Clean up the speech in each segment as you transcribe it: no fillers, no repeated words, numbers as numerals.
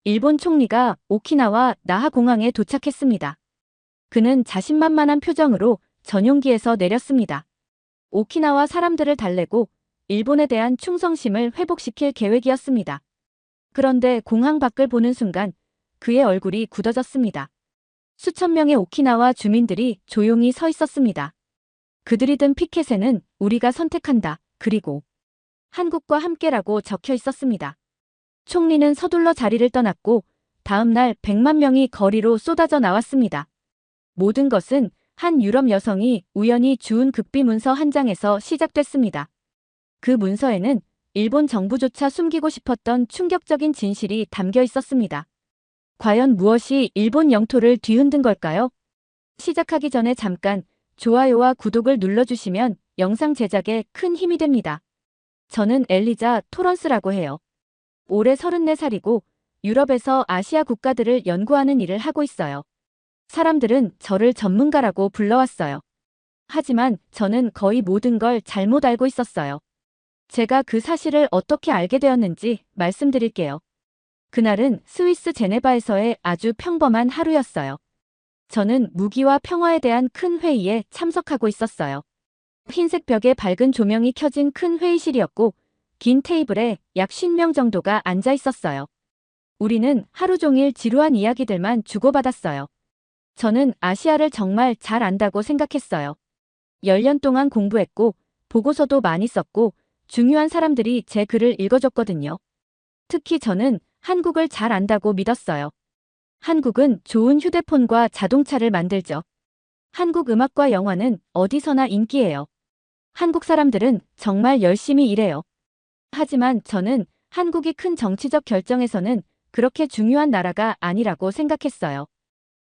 일본 총리가 오키나와 나하 공항에 도착했습니다. 그는 자신만만한 표정으로 전용기에서 내렸습니다. 오키나와 사람들을 달래고 일본에 대한 충성심을 회복시킬 계획이었습니다. 그런데 공항 밖을 보는 순간 그의 얼굴이 굳어졌습니다. 수천 명의 오키나와 주민들이 조용히 서 있었습니다. 그들이 든 피켓에는 우리가 선택한다. 그리고 한국과 함께라고 적혀 있었습니다. 총리는 서둘러 자리를 떠났고 다음 날 100만 명이 거리로 쏟아져 나왔습니다. 모든 것은 한 유럽 여성이 우연히 주운 극비 문서 한 장에서 시작됐습니다. 그 문서에는 일본 정부조차 숨기고 싶었던 충격적인 진실이 담겨 있었습니다. 과연 무엇이 일본 영토를 뒤흔든 걸까요? 시작하기 전에 잠깐 좋아요와 구독을 눌러주시면 영상 제작에 큰 힘이 됩니다. 저는 엘리자 토런스라고 해요. 올해 34살이고 유럽에서 아시아 국가들을 연구하는 일을 하고 있어요. 사람들은 저를 전문가라고 불러왔어요. 하지만 저는 거의 모든 걸 잘못 알고 있었어요. 제가 그 사실을 어떻게 알게 되었는지 말씀드릴게요. 그날은 스위스 제네바에서의 아주 평범한 하루였어요. 저는 무기와 평화에 대한 큰 회의에 참석하고 있었어요. 흰색 벽에 밝은 조명이 켜진 큰 회의실이었고 긴 테이블에 약 50명 정도가 앉아 있었어요. 우리는 하루 종일 지루한 이야기들만 주고받았어요. 저는 아시아를 정말 잘 안다고 생각했어요. 10년 동안 공부했고 보고서도 많이 썼고 중요한 사람들이 제 글을 읽어줬거든요. 특히 저는 한국을 잘 안다고 믿었어요. 한국은 좋은 휴대폰과 자동차를 만들죠. 한국 음악과 영화는 어디서나 인기예요. 한국 사람들은 정말 열심히 일해요. 하지만 저는 한국이 큰 정치적 결정에서는 그렇게 중요한 나라가 아니라고 생각했어요.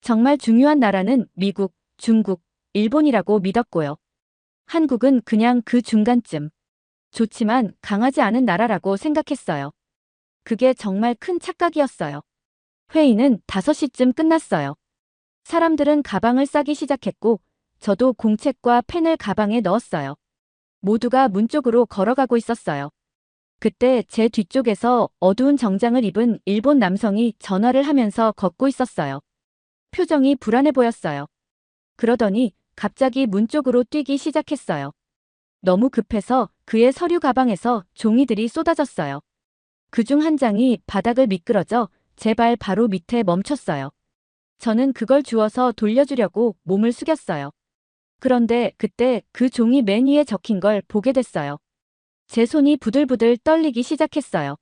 정말 중요한 나라는 미국, 중국, 일본이라고 믿었고요. 한국은 그냥 그 중간쯤. 좋지만 강하지 않은 나라라고 생각했어요. 그게 정말 큰 착각이었어요. 회의는 5시쯤 끝났어요. 사람들은 가방을 싸기 시작했고 저도 공책과 펜을 가방에 넣었어요. 모두가 문 쪽으로 걸어가고 있었어요. 그때 제 뒤쪽에서 어두운 정장을 입은 일본 남성이 전화를 하면서 걷고 있었어요. 표정이 불안해 보였어요. 그러더니 갑자기 문 쪽으로 뛰기 시작했어요. 너무 급해서 그의 서류 가방에서 종이들이 쏟아졌어요. 그중 한 장이 바닥을 미끄러져 제 발 바로 밑에 멈췄어요. 저는 그걸 주워서 돌려주려고 몸을 숙였어요. 그런데 그때 그 종이 맨 위에 적힌 걸 보게 됐어요. 제 손이 부들부들 떨리기 시작했어요.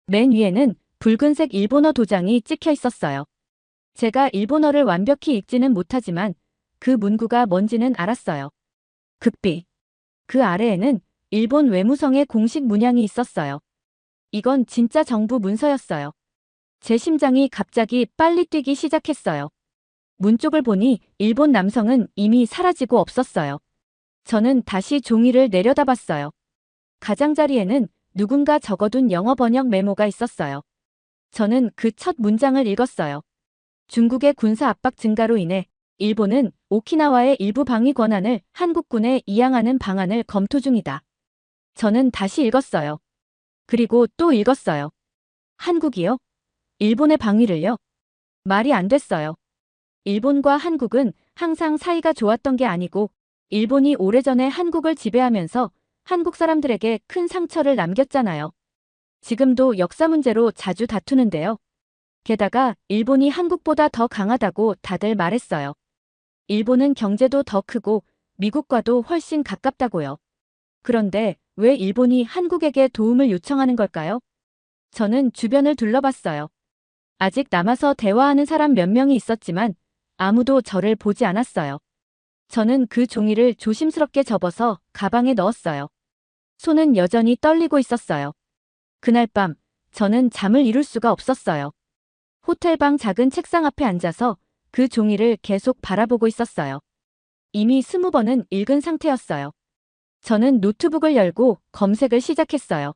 맨 위에는 붉은색 일본어 도장이 찍혀 있었어요. 제가 일본어를 완벽히 읽지는 못하지만 그 문구가 뭔지는 알았어요. 극비. 그 아래에는 일본 외무성의 공식 문양이 있었어요. 이건 진짜 정부 문서였어요. 제 심장이 갑자기 빨리 뛰기 시작했어요. 문 쪽을 보니 일본 남성은 이미 사라지고 없었어요. 저는 다시 종이를 내려다봤어요. 가장자리에는 누군가 적어둔 영어 번역 메모가 있었어요. 저는 그 첫 문장을 읽었어요. 중국의 군사 압박 증가로 인해 일본은 오키나와의 일부 방위 권한을 한국군에 이양하는 방안을 검토 중이다. 저는 다시 읽었어요. 그리고 또 읽었어요. 한국이요? 일본의 방위를요? 말이 안 됐어요. 일본과 한국은 항상 사이가 좋았던 게 아니고 일본이 오래전에 한국을 지배하면서 한국 사람들에게 큰 상처를 남겼잖아요. 지금도 역사 문제로 자주 다투는데요. 게다가 일본이 한국보다 더 강하다고 다들 말했어요. 일본은 경제도 더 크고 미국과도 훨씬 가깝다고요. 그런데 왜 일본이 한국에게 도움을 요청하는 걸까요? 저는 주변을 둘러봤어요. 아직 남아서 대화하는 사람 몇 명이 있었지만 아무도 저를 보지 않았어요. 저는 그 종이를 조심스럽게 접어서 가방에 넣었어요. 손은 여전히 떨리고 있었어요. 그날 밤 저는 잠을 이룰 수가 없었어요. 호텔방 작은 책상 앞에 앉아서 그 종이를 계속 바라보고 있었어요. 이미 20번은 읽은 상태였어요. 저는 노트북을 열고 검색을 시작했어요.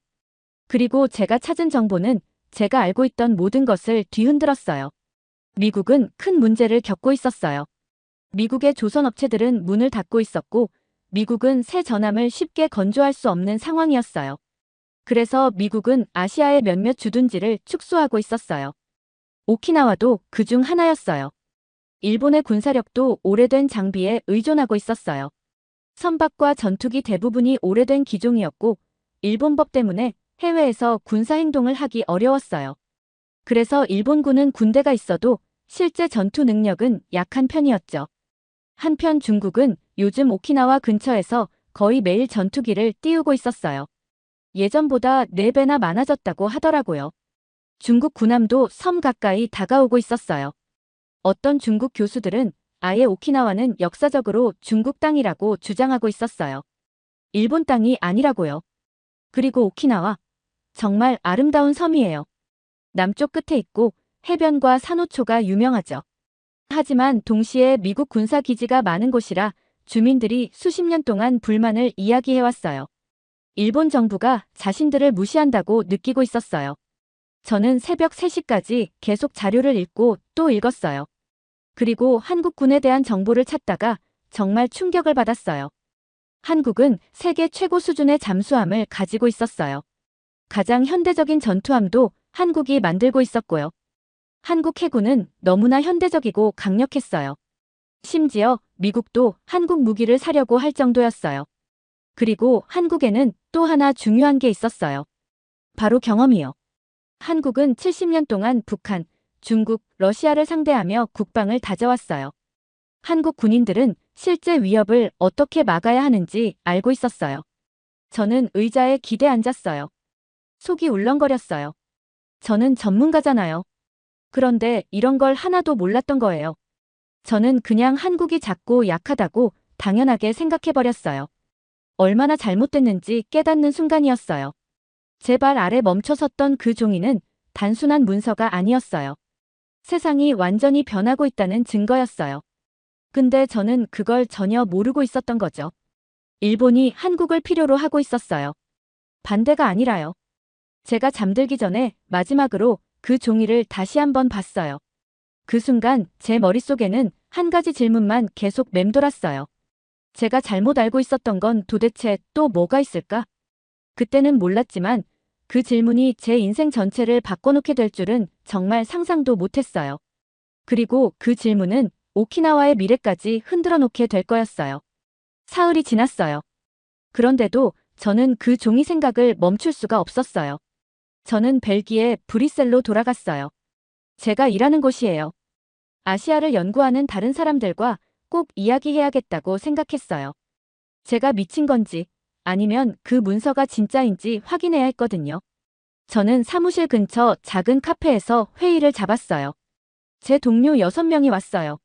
그리고 제가 찾은 정보는 제가 알고 있던 모든 것을 뒤흔들었어요. 미국은 큰 문제를 겪고 있었어요. 미국의 조선업체들은 문을 닫고 있었고 미국은 새 전함을 쉽게 건조할 수 없는 상황이었어요. 그래서 미국은 아시아의 몇몇 주둔지를 축소하고 있었어요. 오키나와도 그중 하나였어요. 일본의 군사력도 오래된 장비에 의존하고 있었어요. 선박과 전투기 대부분이 오래된 기종이었고 일본법 때문에 해외에서 군사 행동을 하기 어려웠어요. 그래서 일본군은 군대가 있어도 실제 전투 능력은 약한 편이었죠. 한편 중국은 요즘 오키나와 근처에서 거의 매일 전투기를 띄우고 있었어요. 예전보다 4배나 많아졌다고 하더라고요. 중국 군함도 섬 가까이 다가오고 있었어요. 어떤 중국 교수들은 아예 오키나와는 역사적으로 중국 땅이라고 주장하고 있었어요. 일본 땅이 아니라고요. 그리고 오키나와 정말 아름다운 섬이에요. 남쪽 끝에 있고 해변과 산호초가 유명하죠. 하지만 동시에 미국 군사기지가 많은 곳이라 주민들이 수십 년 동안 불만을 이야기해왔어요. 일본 정부가 자신들을 무시한다고 느끼고 있었어요. 저는 새벽 3시까지 계속 자료를 읽고 또 읽었어요. 그리고 한국군에 대한 정보를 찾다가 정말 충격을 받았어요. 한국은 세계 최고 수준의 잠수함을 가지고 있었어요. 가장 현대적인 전투함도 한국이 만들고 있었고요. 한국 해군은 너무나 현대적이고 강력했어요. 심지어 미국도 한국 무기를 사려고 할 정도였어요. 그리고 한국에는 또 하나 중요한 게 있었어요. 바로 경험이요. 한국은 70년 동안 북한, 중국, 러시아를 상대하며 국방을 다져왔어요. 한국 군인들은 실제 위협을 어떻게 막아야 하는지 알고 있었어요. 저는 의자에 기대 앉았어요. 속이 울렁거렸어요. 저는 전문가잖아요. 그런데 이런 걸 하나도 몰랐던 거예요. 저는 그냥 한국이 작고 약하다고 당연하게 생각해버렸어요. 얼마나 잘못됐는지 깨닫는 순간이었어요. 제 발 아래 멈춰 섰던 그 종이는 단순한 문서가 아니었어요. 세상이 완전히 변하고 있다는 증거였어요. 근데 저는 그걸 전혀 모르고 있었던 거죠. 일본이 한국을 필요로 하고 있었어요. 반대가 아니라요. 제가 잠들기 전에 마지막으로 그 종이를 다시 한번 봤어요. 그 순간 제 머릿속에는 한 가지 질문만 계속 맴돌았어요. 제가 잘못 알고 있었던 건 도대체 또 뭐가 있을까? 그때는 몰랐지만 그 질문이 제 인생 전체를 바꿔놓게 될 줄은 정말 상상도 못했어요. 그리고 그 질문은 오키나와의 미래까지 흔들어 놓게 될 거였어요. 사흘이 지났어요. 그런데도 저는 그 종이 생각을 멈출 수가 없었어요. 저는 벨기에 브뤼셀로 돌아갔어요. 제가 일하는 곳이에요. 아시아를 연구하는 다른 사람들과 꼭 이야기해야겠다고 생각했어요. 제가 미친 건지 아니면 그 문서가 진짜인지 확인해야 했거든요. 저는 사무실 근처 작은 카페에서 회의를 잡았어요. 제 동료 6명이 왔어요.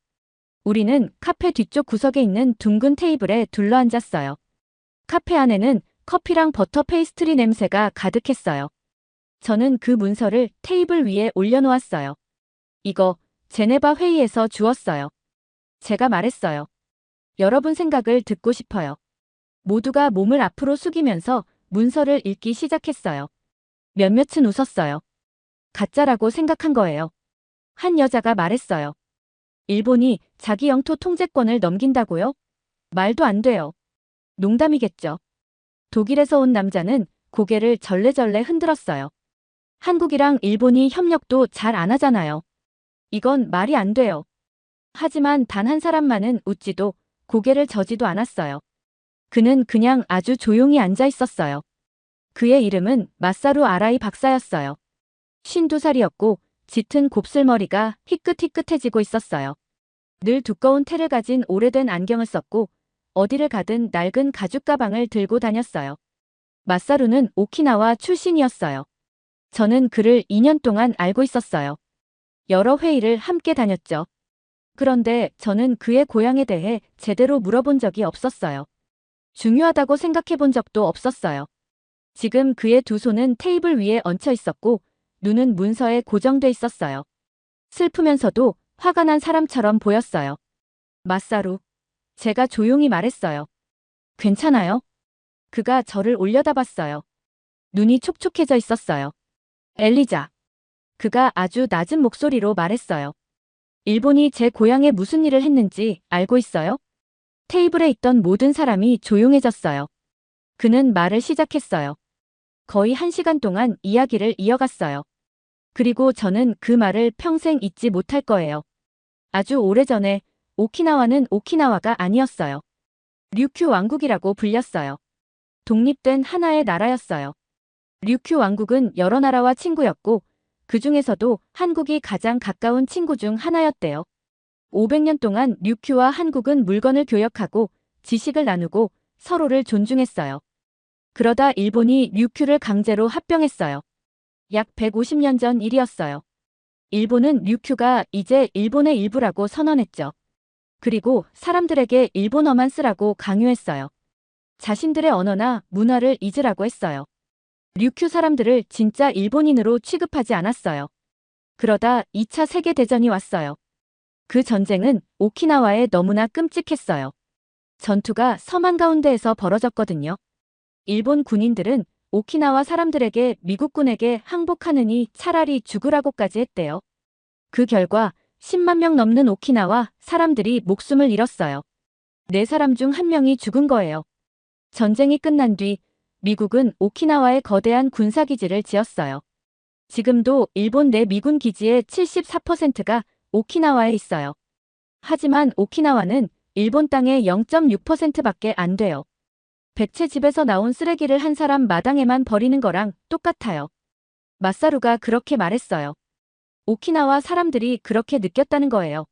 우리는 카페 뒤쪽 구석에 있는 둥근 테이블에 둘러앉았어요. 카페 안에는 커피랑 버터 페이스트리 냄새가 가득했어요. 저는 그 문서를 테이블 위에 올려놓았어요. 이거 제네바 회의에서 주었어요. 제가 말했어요. 여러분 생각을 듣고 싶어요. 모두가 몸을 앞으로 숙이면서 문서를 읽기 시작했어요. 몇몇은 웃었어요. 가짜라고 생각한 거예요. 한 여자가 말했어요. 일본이 자기 영토 통제권을 넘긴다고요? 말도 안 돼요. 농담이겠죠. 독일에서 온 남자는 고개를 절레절레 흔들었어요. 한국이랑 일본이 협력도 잘 안 하잖아요. 이건 말이 안 돼요. 하지만 단 한 사람만은 웃지도 고개를 저지도 않았어요. 그는 그냥 아주 조용히 앉아 있었어요. 그의 이름은 마사루 아라이 박사였어요. 52살이었고 짙은 곱슬머리가 희끗희끗해지고 있었어요. 늘 두꺼운 테를 가진 오래된 안경을 썼고 어디를 가든 낡은 가죽 가방을 들고 다녔어요. 마사루는 오키나와 출신이었어요. 저는 그를 2년 동안 알고 있었어요. 여러 회의를 함께 다녔죠. 그런데 저는 그의 고향에 대해 제대로 물어본 적이 없었어요. 중요하다고 생각해 본 적도 없었어요. 지금 그의 두 손은 테이블 위에 얹혀 있었고 눈은 문서에 고정돼 있었어요. 슬프면서도 화가 난 사람처럼 보였어요. 마사루. 제가 조용히 말했어요. 괜찮아요? 그가 저를 올려다봤어요. 눈이 촉촉해져 있었어요. 엘리자. 그가 아주 낮은 목소리로 말했어요. 일본이 제 고향에 무슨 일을 했는지 알고 있어요? 테이블에 있던 모든 사람이 조용해졌어요. 그는 말을 시작했어요. 거의 1시간 동안 이야기를 이어갔어요. 그리고 저는 그 말을 평생 잊지 못할 거예요. 아주 오래전에 오키나와는 오키나와가 아니었어요. 류큐 왕국이라고 불렸어요. 독립된 하나의 나라였어요. 류큐 왕국은 여러 나라와 친구였고 그 중에서도 한국이 가장 가까운 친구 중 하나였대요. 500년 동안 류큐와 한국은 물건을 교역하고 지식을 나누고 서로를 존중했어요. 그러다 일본이 류큐를 강제로 합병했어요. 약 150년 전 일이었어요. 일본은 류큐가 이제 일본의 일부라고 선언했죠. 그리고 사람들에게 일본어만 쓰라고 강요했어요. 자신들의 언어나 문화를 잊으라고 했어요. 류큐 사람들을 진짜 일본인으로 취급하지 않았어요. 그러다 2차 세계대전이 왔어요. 그 전쟁은 오키나와에 너무나 끔찍했어요. 전투가 섬 한가운데에서 벌어졌거든요. 일본 군인들은 오키나와 사람들에게 미국군에게 항복하느니 차라리 죽으라고까지 했대요. 그 결과 10만 명 넘는 오키나와 사람들이 목숨을 잃었어요. 4사람 중 1명이 죽은 거예요. 전쟁이 끝난 뒤 미국은 오키나와에 거대한 군사기지를 지었어요. 지금도 일본 내 미군 기지의 74%가 오키나와에 있어요. 하지만 오키나와는 일본 땅의 0.6%밖에 안 돼요. 백채집에서 나온 쓰레기를 한 사람 마당에만 버리는 거랑 똑같아요. 마사루가 그렇게 말했어요. 오키나와 사람들이 그렇게 느꼈다는 거예요.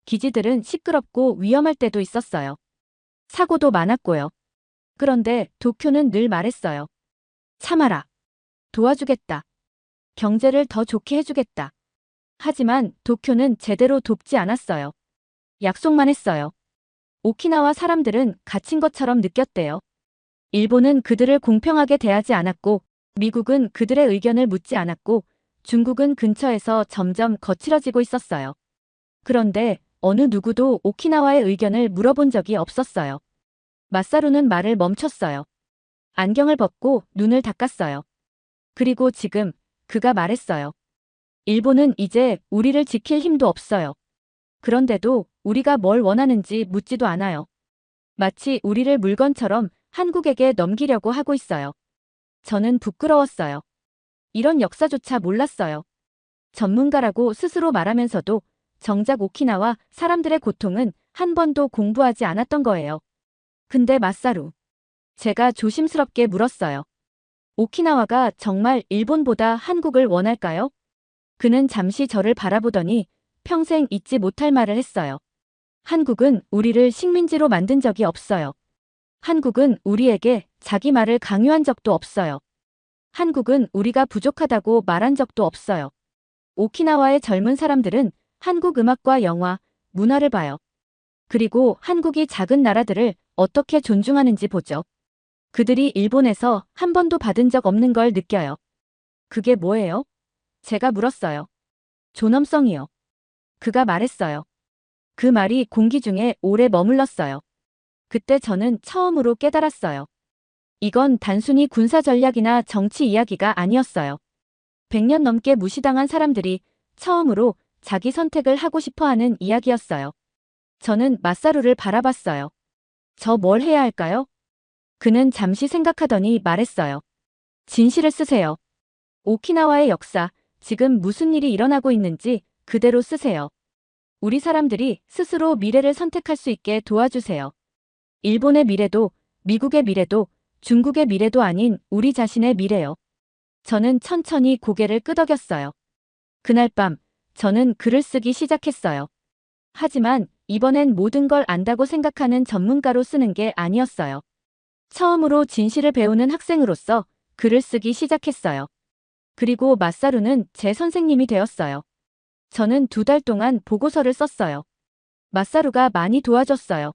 기지들은 시끄럽고 위험할 때도 있었어요. 사고도 많았고요. 그런데 도쿄는 늘 말했어요. 참아라. 도와주겠다. 경제를 더 좋게 해주겠다. 하지만 도쿄는 제대로 돕지 않았어요. 약속만 했어요. 오키나와 사람들은 갇힌 것처럼 느꼈대요. 일본은 그들을 공평하게 대하지 않았고, 미국은 그들의 의견을 묻지 않았고, 중국은 근처에서 점점 거칠어지고 있었어요. 그런데 어느 누구도 오키나와의 의견을 물어본 적이 없었어요. 마사루는 말을 멈췄어요. 안경을 벗고 눈을 닦았어요. 그리고 지금 그가 말했어요. 일본은 이제 우리를 지킬 힘도 없어요. 그런데도 우리가 뭘 원하는지 묻지도 않아요. 마치 우리를 물건처럼 한국에게 넘기려고 하고 있어요. 저는 부끄러웠어요. 이런 역사조차 몰랐어요. 전문가라고 스스로 말하면서도 정작 오키나와 사람들의 고통은 한 번도 공부하지 않았던 거예요. 근데 마사루. 제가 조심스럽게 물었어요. 오키나와가 정말 일본보다 한국을 원할까요? 그는 잠시 저를 바라보더니 평생 잊지 못할 말을 했어요. 한국은 우리를 식민지로 만든 적이 없어요. 한국은 우리에게 자기 말을 강요한 적도 없어요. 한국은 우리가 부족하다고 말한 적도 없어요. 오키나와의 젊은 사람들은 한국 음악과 영화, 문화를 봐요. 그리고 한국이 작은 나라들을 어떻게 존중하는지 보죠. 그들이 일본에서 한 번도 받은 적 없는 걸 느껴요. 그게 뭐예요? 제가 물었어요. 존엄성이요. 그가 말했어요. 그 말이 공기 중에 오래 머물렀어요. 그때 저는 처음으로 깨달았어요. 이건 단순히 군사 전략이나 정치 이야기가 아니었어요. 100년 넘게 무시당한 사람들이 처음으로 자기 선택을 하고 싶어 하는 이야기였어요. 저는 마사루를 바라봤어요. 저 뭘 해야 할까요? 그는 잠시 생각하더니 말했어요. 진실을 쓰세요. 오키나와의 역사, 지금 무슨 일이 일어나고 있는지 그대로 쓰세요. 우리 사람들이 스스로 미래를 선택할 수 있게 도와주세요. 일본의 미래도, 미국의 미래도, 중국의 미래도 아닌 우리 자신의 미래요. 저는 천천히 고개를 끄덕였어요. 그날 밤, 저는 글을 쓰기 시작했어요. 하지만 이번엔 모든 걸 안다고 생각하는 전문가로 쓰는 게 아니었어요. 처음으로 진실을 배우는 학생으로서 글을 쓰기 시작했어요. 그리고 마사루는 제 선생님이 되었어요. 저는 2달 동안 보고서를 썼어요. 마사루가 많이 도와줬어요.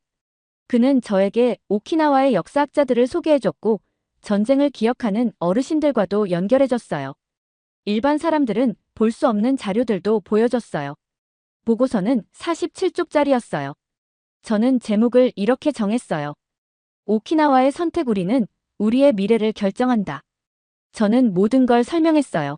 그는 저에게 오키나와의 역사학자들을 소개해줬고 전쟁을 기억하는 어르신들과도 연결해줬어요. 일반 사람들은 볼 수 없는 자료들도 보여줬어요. 보고서는 47쪽짜리였어요. 저는 제목을 이렇게 정했어요. 오키나와의 선택 우리는 우리의 미래를 결정한다. 저는 모든 걸 설명했어요.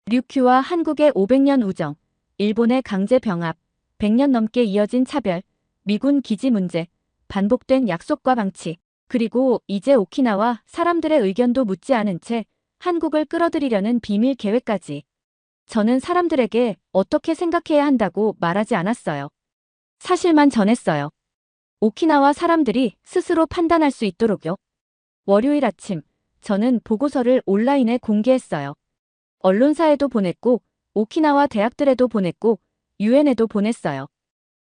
류큐와 한국의 500년 우정, 일본의 강제 병합, 100년 넘게 이어진 차별, 미군 기지 문제, 반복된 약속과 방치, 그리고 이제 오키나와 사람들의 의견도 묻지 않은 채 한국을 끌어들이려는 비밀 계획까지. 저는 사람들에게 어떻게 생각해야 한다고 말하지 않았어요. 사실만 전했어요. 오키나와 사람들이 스스로 판단할 수 있도록요. 월요일 아침, 저는 보고서를 온라인에 공개했어요. 언론사에도 보냈고, 오키나와 대학들에도 보냈고, 유엔에도 보냈어요.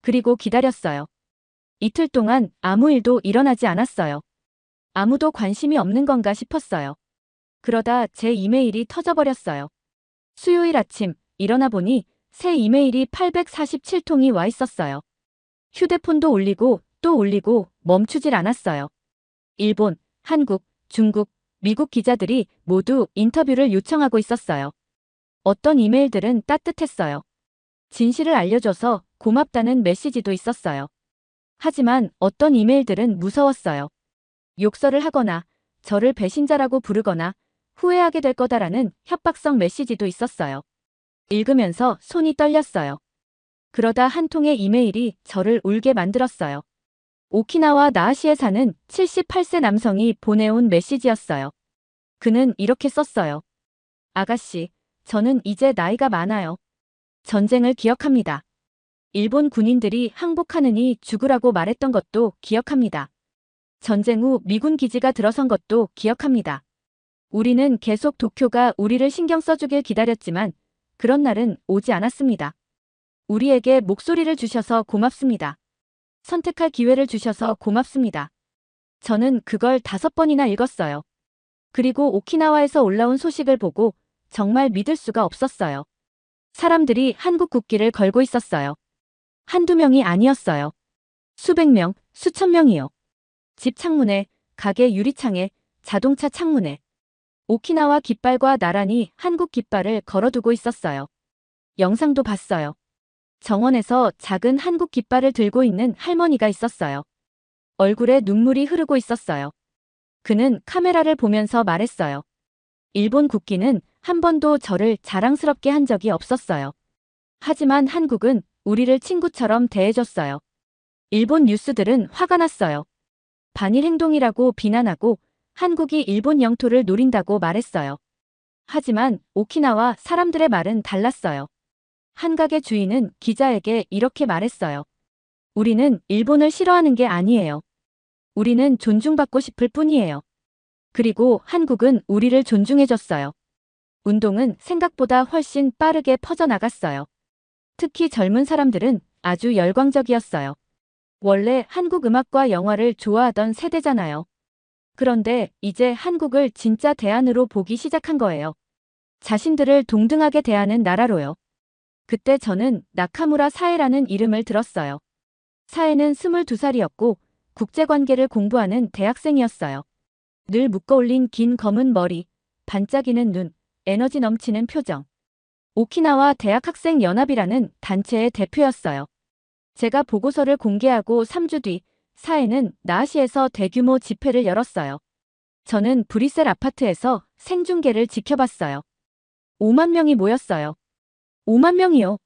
그리고 기다렸어요. 이틀 동안 아무 일도 일어나지 않았어요. 아무도 관심이 없는 건가 싶었어요. 그러다 제 이메일이 터져버렸어요. 수요일 아침 일어나 보니 새 이메일이 847통이 와 있었어요. 휴대폰도 울리고 또 울리고 멈추질 않았어요. 일본, 한국, 중국, 미국 기자들이 모두 인터뷰를 요청하고 있었어요. 어떤 이메일들은 따뜻했어요. 진실을 알려줘서 고맙다는 메시지도 있었어요. 하지만 어떤 이메일들은 무서웠어요. 욕설을 하거나 저를 배신자라고 부르거나 후회하게 될 거다라는 협박성 메시지도 있었어요. 읽으면서 손이 떨렸어요. 그러다 한 통의 이메일이 저를 울게 만들었어요. 오키나와 나하시에 사는 78세 남성이 보내온 메시지였어요. 그는 이렇게 썼어요. 아가씨, 저는 이제 나이가 많아요. 전쟁을 기억합니다. 일본 군인들이 항복하느니 죽으라고 말했던 것도 기억합니다. 전쟁 후 미군 기지가 들어선 것도 기억합니다. 우리는 계속 도쿄가 우리를 신경 써주길 기다렸지만 그런 날은 오지 않았습니다. 우리에게 목소리를 주셔서 고맙습니다. 선택할 기회를 주셔서 고맙습니다. 저는 그걸 5번이나 읽었어요. 그리고 오키나와에서 올라온 소식을 보고 정말 믿을 수가 없었어요. 사람들이 한국 국기를 걸고 있었어요. 한두 명이 아니었어요. 수백 명, 수천 명이요. 집 창문에, 가게 유리창에, 자동차 창문에. 오키나와 깃발과 나란히 한국 깃발을 걸어두고 있었어요. 영상도 봤어요. 정원에서 작은 한국 깃발을 들고 있는 할머니가 있었어요. 얼굴에 눈물이 흐르고 있었어요. 그는 카메라를 보면서 말했어요. 일본 국기는 한 번도 저를 자랑스럽게 한 적이 없었어요. 하지만 한국은 우리를 친구처럼 대해줬어요. 일본 뉴스들은 화가 났어요. 반일 행동이라고 비난하고 한국이 일본 영토를 노린다고 말했어요. 하지만 오키나와 사람들의 말은 달랐어요. 한 가게 주인은 기자에게 이렇게 말했어요. 우리는 일본을 싫어하는 게 아니에요. 우리는 존중받고 싶을 뿐이에요. 그리고 한국은 우리를 존중해줬어요. 운동은 생각보다 훨씬 빠르게 퍼져나갔어요. 특히 젊은 사람들은 아주 열광적이었어요. 원래 한국 음악과 영화를 좋아하던 세대잖아요. 그런데 이제 한국을 진짜 대안으로 보기 시작한 거예요. 자신들을 동등하게 대하는 나라로요. 그때 저는 나카무라 사에라는 이름을 들었어요. 사에는 22살이었고 국제관계를 공부하는 대학생이었어요. 늘 묶어올린 긴 검은 머리, 반짝이는 눈, 에너지 넘치는 표정. 오키나와 대학학생연합이라는 단체의 대표였어요. 제가 보고서를 공개하고 3주 뒤 사에는 나하시에서 대규모 집회를 열었어요. 저는 브뤼셀 아파트에서 생중계를 지켜봤어요. 5만 명이 모였어요. 5만 명이요.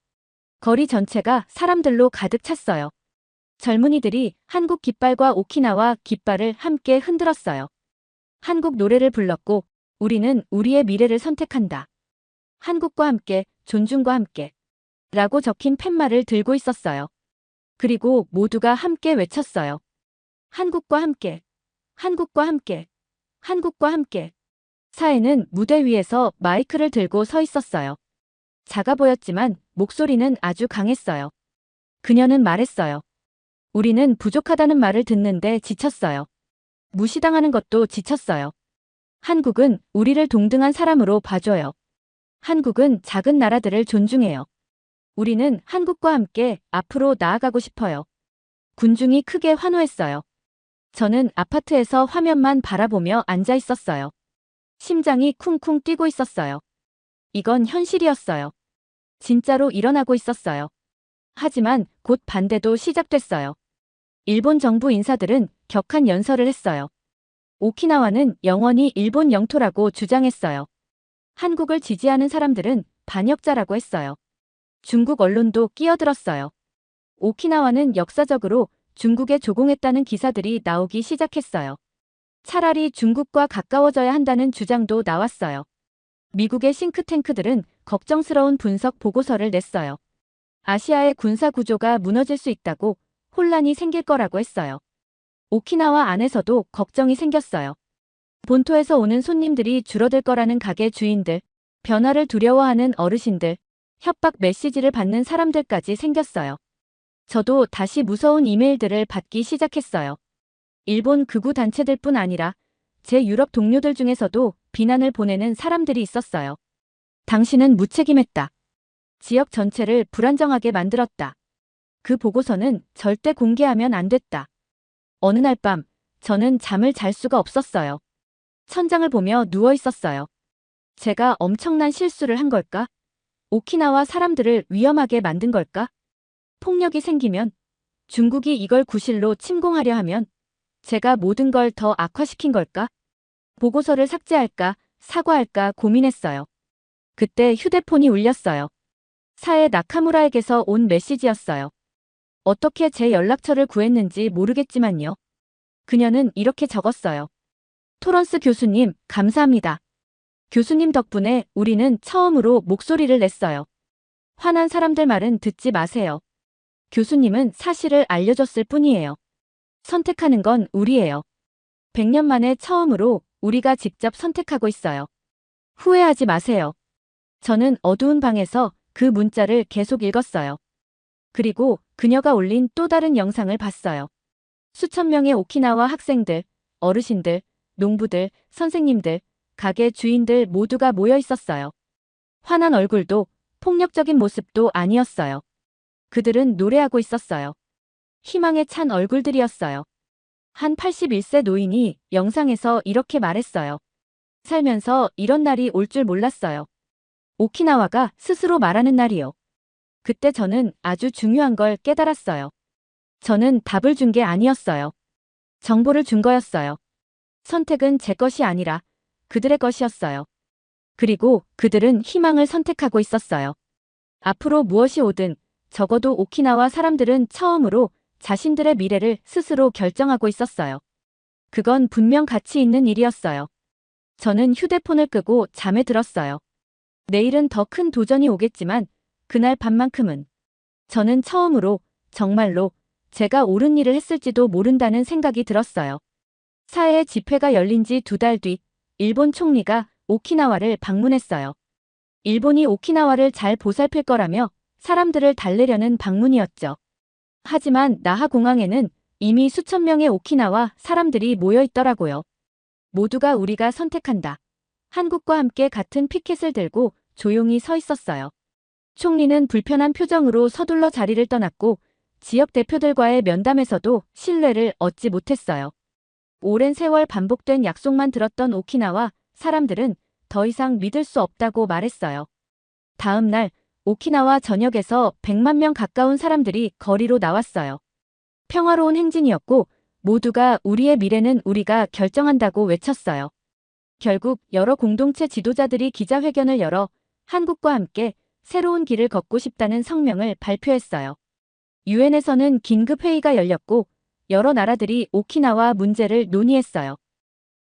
거리 전체가 사람들로 가득 찼어요. 젊은이들이 한국 깃발과 오키나와 깃발을 함께 흔들었어요. 한국 노래를 불렀고 우리는 우리의 미래를 선택한다. 한국과 함께, 존중과 함께 라고 적힌 팻말을 들고 있었어요. 그리고 모두가 함께 외쳤어요. 한국과 함께, 한국과 함께, 한국과 함께. 사에는 무대 위에서 마이크를 들고 서 있었어요. 작아 보였지만 목소리는 아주 강했어요. 그녀는 말했어요. 우리는 부족하다는 말을 듣는데 지쳤어요. 무시당하는 것도 지쳤어요. 한국은 우리를 동등한 사람으로 봐줘요. 한국은 작은 나라들을 존중해요. 우리는 한국과 함께 앞으로 나아가고 싶어요. 군중이 크게 환호했어요. 저는 아파트에서 화면만 바라보며 앉아 있었어요. 심장이 쿵쿵 뛰고 있었어요. 이건 현실이었어요. 진짜로 일어나고 있었어요. 하지만 곧 반대도 시작됐어요. 일본 정부 인사들은 격한 연설을 했어요. 오키나와는 영원히 일본 영토라고 주장했어요. 한국을 지지하는 사람들은 반역자라고 했어요. 중국 언론도 끼어들었어요. 오키나와는 역사적으로 중국에 조공했다는 기사들이 나오기 시작했어요. 차라리 중국과 가까워져야 한다는 주장도 나왔어요. 미국의 싱크탱크들은 걱정스러운 분석 보고서를 냈어요. 아시아의 군사 구조가 무너질 수 있다고, 혼란이 생길 거라고 했어요. 오키나와 안에서도 걱정이 생겼어요. 본토에서 오는 손님들이 줄어들 거라는 가게 주인들, 변화를 두려워하는 어르신들, 협박 메시지를 받는 사람들까지 생겼어요. 저도 다시 무서운 이메일들을 받기 시작했어요. 일본 극우 단체들뿐 아니라 제 유럽 동료들 중에서도 비난을 보내는 사람들이 있었어요. 당신은 무책임했다. 지역 전체를 불안정하게 만들었다. 그 보고서는 절대 공개하면 안 됐다. 어느 날 밤, 저는 잠을 잘 수가 없었어요. 천장을 보며 누워 있었어요. 제가 엄청난 실수를 한 걸까? 오키나와 사람들을 위험하게 만든 걸까? 폭력이 생기면, 중국이 이걸 구실로 침공하려 하면, 제가 모든 걸 더 악화시킨 걸까? 보고서를 삭제할까, 사과할까 고민했어요. 그때 휴대폰이 울렸어요. 사에 나카무라에게서 온 메시지였어요. 어떻게 제 연락처를 구했는지 모르겠지만요. 그녀는 이렇게 적었어요. 토런스 교수님, 감사합니다. 교수님 덕분에 우리는 처음으로 목소리를 냈어요. 화난 사람들 말은 듣지 마세요. 교수님은 사실을 알려줬을 뿐이에요. 선택하는 건 우리예요. 100년 만에 처음으로 우리가 직접 선택하고 있어요. 후회하지 마세요. 저는 어두운 방에서 그 문자를 계속 읽었어요. 그리고 그녀가 올린 또 다른 영상을 봤어요. 수천 명의 오키나와 학생들, 어르신들, 농부들, 선생님들, 가게 주인들 모두가 모여 있었어요. 화난 얼굴도 폭력적인 모습도 아니었어요. 그들은 노래하고 있었어요. 희망에 찬 얼굴들이었어요. 한 81세 노인이 영상에서 이렇게 말했어요. 살면서 이런 날이 올 줄 몰랐어요. 오키나와가 스스로 말하는 날이요. 그때 저는 아주 중요한 걸 깨달았어요. 저는 답을 준 게 아니었어요. 정보를 준 거였어요. 선택은 제 것이 아니라 그들의 것이었어요. 그리고 그들은 희망을 선택하고 있었어요. 앞으로 무엇이 오든 적어도 오키나와 사람들은 처음으로 자신들의 미래를 스스로 결정하고 있었어요. 그건 분명 가치 있는 일이었어요. 저는 휴대폰을 끄고 잠에 들었어요. 내일은 더 큰 도전이 오겠지만 그날 밤만큼은 저는 처음으로 정말로 제가 옳은 일을 했을지도 모른다는 생각이 들었어요. 사회의 집회가 열린 지 2달 뒤 일본 총리가 오키나와를 방문했어요. 일본이 오키나와를 잘 보살필 거라며 사람들을 달래려는 방문이었죠. 하지만 나하 공항에는 이미 수천 명의 오키나와 사람들이 모여 있더라고요. 모두가 우리가 선택한다. 한국과 함께 같은 피켓을 들고 조용히 서 있었어요. 총리는 불편한 표정으로 서둘러 자리를 떠났고 지역 대표들과의 면담에서도 신뢰를 얻지 못했어요. 오랜 세월 반복된 약속만 들었던 오키나와 사람들은 더 이상 믿을 수 없다고 말했어요. 다음 날 오키나와 전역에서 100만 명 가까운 사람들이 거리로 나왔어요. 평화로운 행진이었고 모두가 우리의 미래는 우리가 결정한다고 외쳤어요. 결국 여러 공동체 지도자들이 기자회견을 열어 한국과 함께 새로운 길을 걷고 싶다는 성명을 발표했어요. 유엔에서는 긴급회의가 열렸고 여러 나라들이 오키나와 문제를 논의했어요.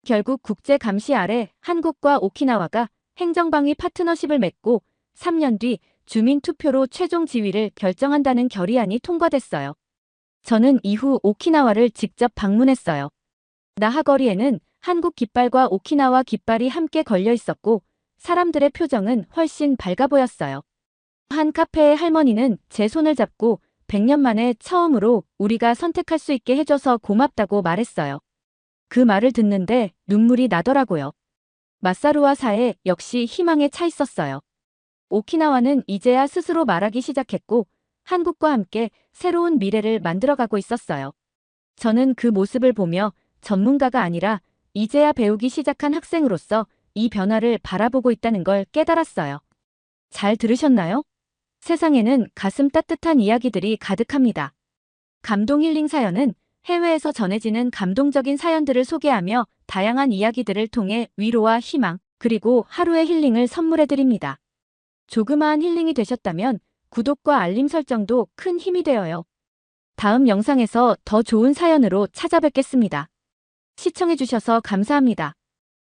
결국 국제 감시 아래 한국과 오키나와가 행정방위 파트너십을 맺고 3년 뒤 주민투표로 최종 지위를 결정한다는 결의안이 통과됐어요. 저는 이후 오키나와를 직접 방문했어요. 나하 거리에는 한국 깃발과 오키나와 깃발이 함께 걸려 있었고 사람들의 표정은 훨씬 밝아 보였어요. 한 카페의 할머니는 제 손을 잡고 100년 만에 처음으로 우리가 선택할 수 있게 해줘서 고맙다고 말했어요. 그 말을 듣는데 눈물이 나더라고요. 마사루와 사에 역시 희망에 차 있었어요. 오키나와는 이제야 스스로 말하기 시작했고 한국과 함께 새로운 미래를 만들어가고 있었어요. 저는 그 모습을 보며 전문가가 아니라 이제야 배우기 시작한 학생으로서 이 변화를 바라보고 있다는 걸 깨달았어요. 잘 들으셨나요? 세상에는 가슴 따뜻한 이야기들이 가득합니다. 감동 힐링 사연은 해외에서 전해지는 감동적인 사연들을 소개하며 다양한 이야기들을 통해 위로와 희망, 그리고 하루의 힐링을 선물해드립니다. 조그마한 힐링이 되셨다면 구독과 알림 설정도 큰 힘이 되어요. 다음 영상에서 더 좋은 사연으로 찾아뵙겠습니다. 시청해주셔서 감사합니다.